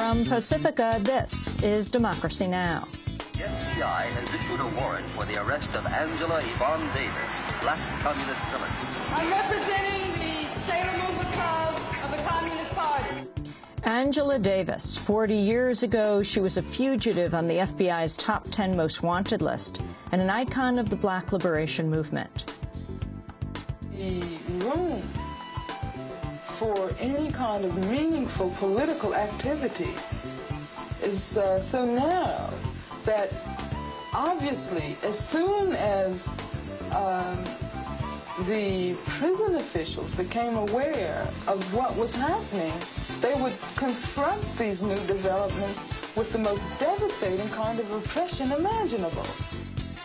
From Pacifica, this is Democracy Now! The FBI has issued a warrant for the arrest of Angela Yvonne Davis, black communist militant. I'm representing the Sailor Movement Club of the Communist Party. Angela Davis. 40 years ago, she was a fugitive on the FBI's top 10 most wanted list and an icon of the black liberation movement. The room for any kind of meaningful political activity is so narrow that obviously as soon as the prison officials became aware of what was happening, they would confront these new developments with the most devastating kind of repression imaginable.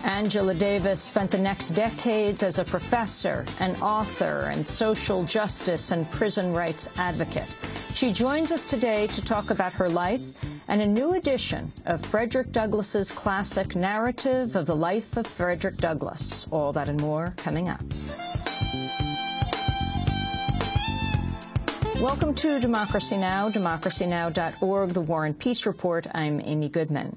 Angela Davis spent the next decades as a professor, an author, and social justice and prison rights advocate. She joins us today to talk about her life and a new edition of Frederick Douglass's classic narrative of the life of Frederick Douglass. All that and more coming up. Welcome to Democracy Now!, democracynow.org, The War and Peace Report. I'm Amy Goodman.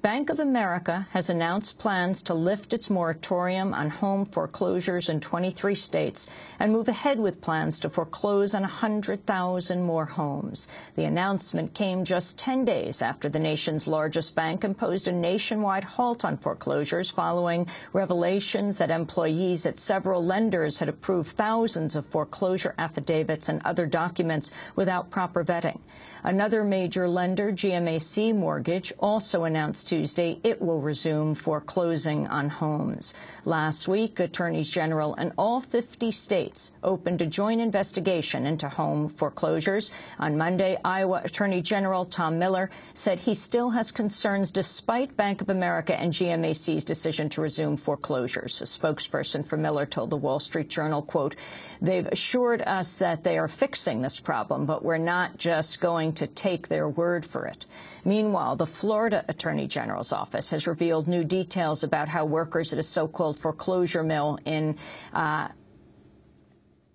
Bank of America has announced plans to lift its moratorium on home foreclosures in 23 states and move ahead with plans to foreclose on 100,000 more homes. The announcement came just 10 days after the nation's largest bank imposed a nationwide halt on foreclosures following revelations that employees at several lenders had approved thousands of foreclosure affidavits and other documents without proper vetting. Another major lender, GMAC Mortgage, also announced Tuesday it will resume foreclosing on homes. Last week, attorneys general in all 50 states opened a joint investigation into home foreclosures. On Monday, Iowa Attorney General Tom Miller said he still has concerns despite Bank of America and GMAC's decision to resume foreclosures. A spokesperson for Miller told the Wall Street Journal, quote, "They've assured us that they are fixing this problem, but we're not just going to take their word for it." Meanwhile, the Florida Attorney General's office has revealed new details about how workers at a so-called foreclosure mill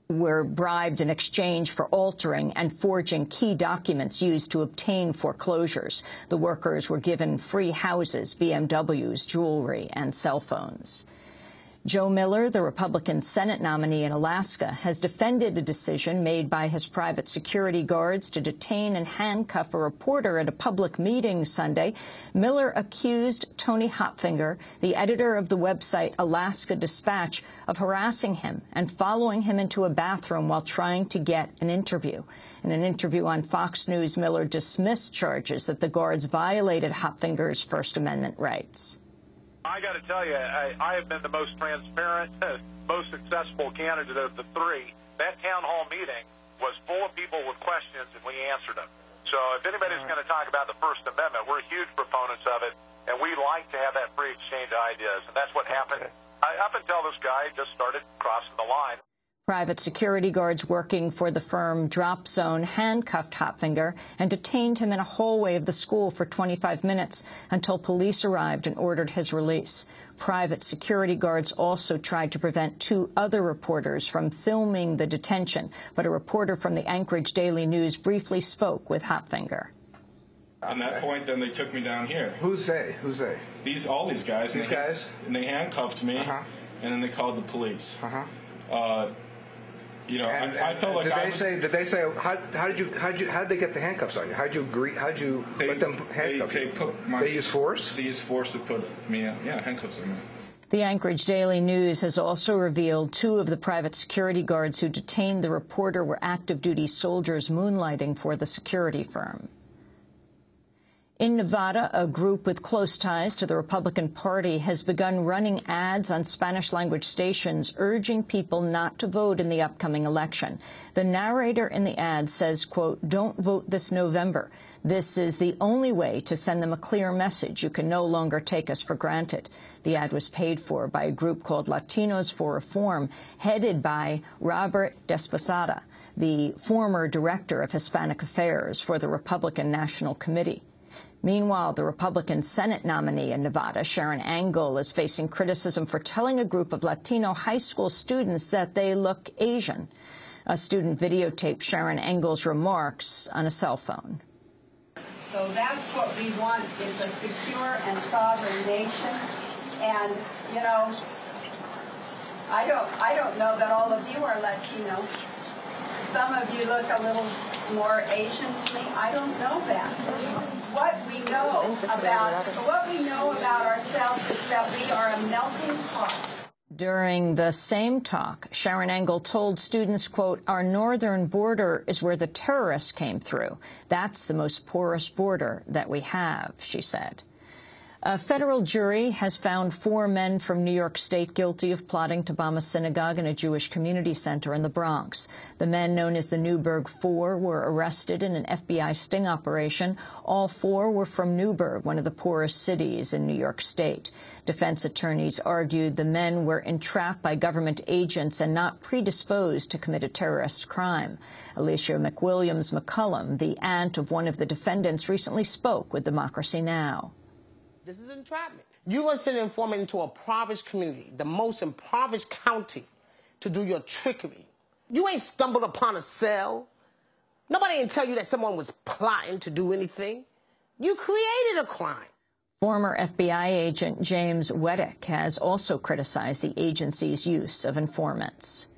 were bribed in exchange for altering and forging key documents used to obtain foreclosures. The workers were given free houses, BMWs, jewelry, and cell phones. Joe Miller, the Republican Senate nominee in Alaska, has defended a decision made by his private security guards to detain and handcuff a reporter at a public meeting Sunday. Miller accused Tony Hopfinger, the editor of the website Alaska Dispatch, of harassing him and following him into a bathroom while trying to get an interview. In an interview on Fox News, Miller dismissed charges that the guards violated Hopfinger's First Amendment rights. I got to tell you, I have been the most transparent, most successful candidate of the three. That town hall meeting was full of people with questions, and we answered them. So if anybody's going to talk about the First Amendment, we're huge proponents of it, and we like to have that free exchange of ideas. And that's what happened up until this guy just started crossing the line. Private security guards working for the firm Drop Zone handcuffed Hopfinger and detained him in a hallway of the school for 25 minutes until police arrived and ordered his release. Private security guards also tried to prevent two other reporters from filming the detention, but a reporter from the Anchorage Daily News briefly spoke with Hopfinger. On that point, then they took me down here. Who's they? Who's they? All these guys. These guys? And they handcuffed me, and then they called the police. You know, I felt like did they say how did they get the handcuffs on you? How'd you agree? How'd you let them handcuff you? They use force? They use force to put me in. Yeah, handcuffs on me. The Anchorage Daily News has also revealed two of the private security guards who detained the reporter were active-duty soldiers moonlighting for the security firm. In Nevada, a group with close ties to the Republican Party has begun running ads on Spanish-language stations urging people not to vote in the upcoming election. The narrator in the ad says, quote, "Don't vote this November. This is the only way to send them a clear message. You can no longer take us for granted." The ad was paid for by a group called Latinos for Reform, headed by Robert Desposada, the former director of Hispanic Affairs for the Republican National Committee. Meanwhile, the Republican Senate nominee in Nevada, Sharon Angle, is facing criticism for telling a group of Latino high school students that they look Asian. A student videotaped Sharon Angle's remarks on a cell phone. So that's what we want, is a secure and sovereign nation. And, you know, I don't know that all of you are Latino. Some of you look a little more Asian to me. I don't know that. What we know about ourselves is that we are a melting pot. During the same talk, Sharon Engel told students, quote, "Our northern border is where the terrorists came through. That's the most porous border that we have," she said. A federal jury has found 4 men from New York State guilty of plotting to bomb a synagogue and a Jewish community center in the Bronx. The men, known as the Newburgh Four, were arrested in an FBI sting operation. All 4 were from Newburgh, one of the poorest cities in New York State. Defense attorneys argued the men were entrapped by government agents and not predisposed to commit a terrorist crime. Alicia McWilliams McCullum, the aunt of one of the defendants, recently spoke with Democracy Now! This is entrapment. You want to send an informant into a impoverished community, the most impoverished county, to do your trickery. You ain't stumbled upon a cell. Nobody ain't tell you that someone was plotting to do anything. You created a crime. Former FBI agent James Weddick has also criticized the agency's use of informants.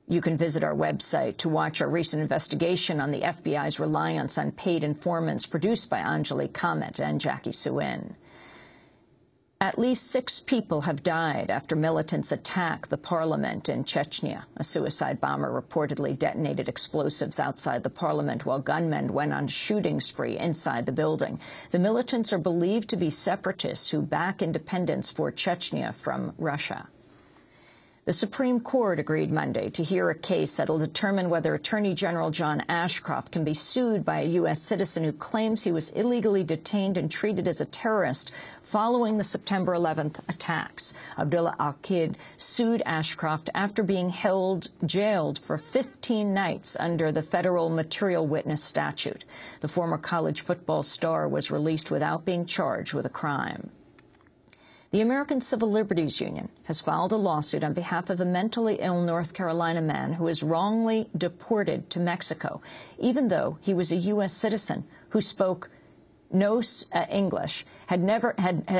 You can visit our website to watch our recent investigation on the FBI's reliance on paid informants, produced by Anjali Kamat and Jackie Suin. At least 6 people have died after militants attacked the parliament in Chechnya. A suicide bomber reportedly detonated explosives outside the parliament while gunmen went on a shooting spree inside the building. The militants are believed to be separatists who back independence for Chechnya from Russia. The Supreme Court agreed Monday to hear a case that will determine whether Attorney General John Ashcroft can be sued by a U.S. citizen who claims he was illegally detained and treated as a terrorist following the September 11th attacks. Abdullah Al-Kid sued Ashcroft after being jailed for 15 nights under the federal material witness statute. The former college football star was released without being charged with a crime. The American Civil Liberties Union has filed a lawsuit on behalf of a mentally ill North Carolina man who was wrongly deported to Mexico, even though he was a U.S. citizen who spoke no English,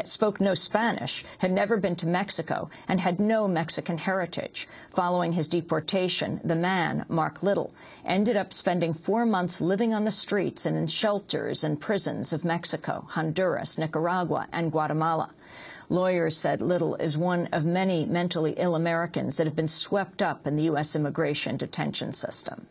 spoke no Spanish, had never been to Mexico, and had no Mexican heritage. Following his deportation, the man, Mark Little, ended up spending 4 months living on the streets and in shelters and prisons of Mexico, Honduras, Nicaragua, and Guatemala. Lawyers said Little is one of many mentally ill Americans that have been swept up in the U.S. immigration detention system.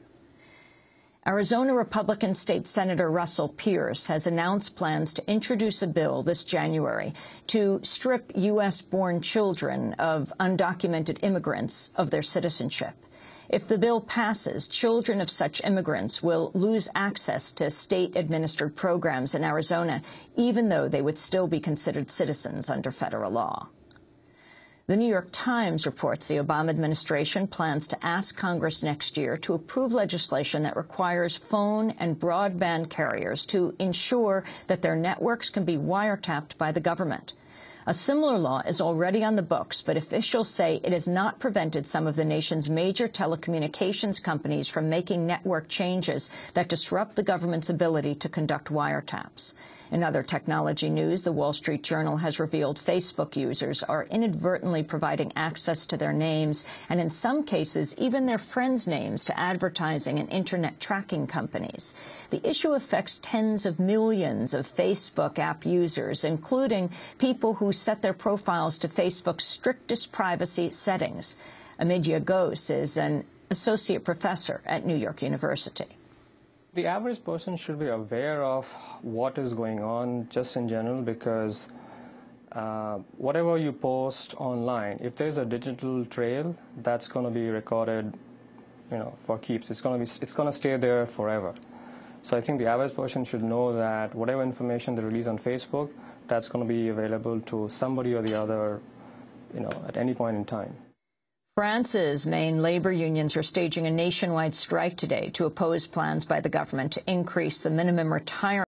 Arizona Republican State Senator Russell Pierce has announced plans to introduce a bill this January to strip U.S.-born children of undocumented immigrants of their citizenship. If the bill passes, children of such immigrants will lose access to state-administered programs in Arizona, even though they would still be considered citizens under federal law. The New York Times reports the Obama administration plans to ask Congress next year to approve legislation that requires phone and broadband carriers to ensure that their networks can be wiretapped by the government. A similar law is already on the books, but officials say it has not prevented some of the nation's major telecommunications companies from making network changes that disrupt the government's ability to conduct wiretaps. In other technology news, the Wall Street Journal has revealed Facebook users are inadvertently providing access to their names, and in some cases, even their friends' names, to advertising and Internet tracking companies. The issue affects tens of millions of Facebook app users, including people who set their profiles to Facebook's strictest privacy settings. Amidya Ghosh is an associate professor at New York University. The average person should be aware of what is going on just in general, because whatever you post online, if there's a digital trail, that's going to be recorded, for keeps. It's going to stay there forever. So I think the average person should know that whatever information they release on Facebook, that's going to be available to somebody or the other, at any point in time. France's main labor unions are staging a nationwide strike today to oppose plans by the government to increase the minimum retirement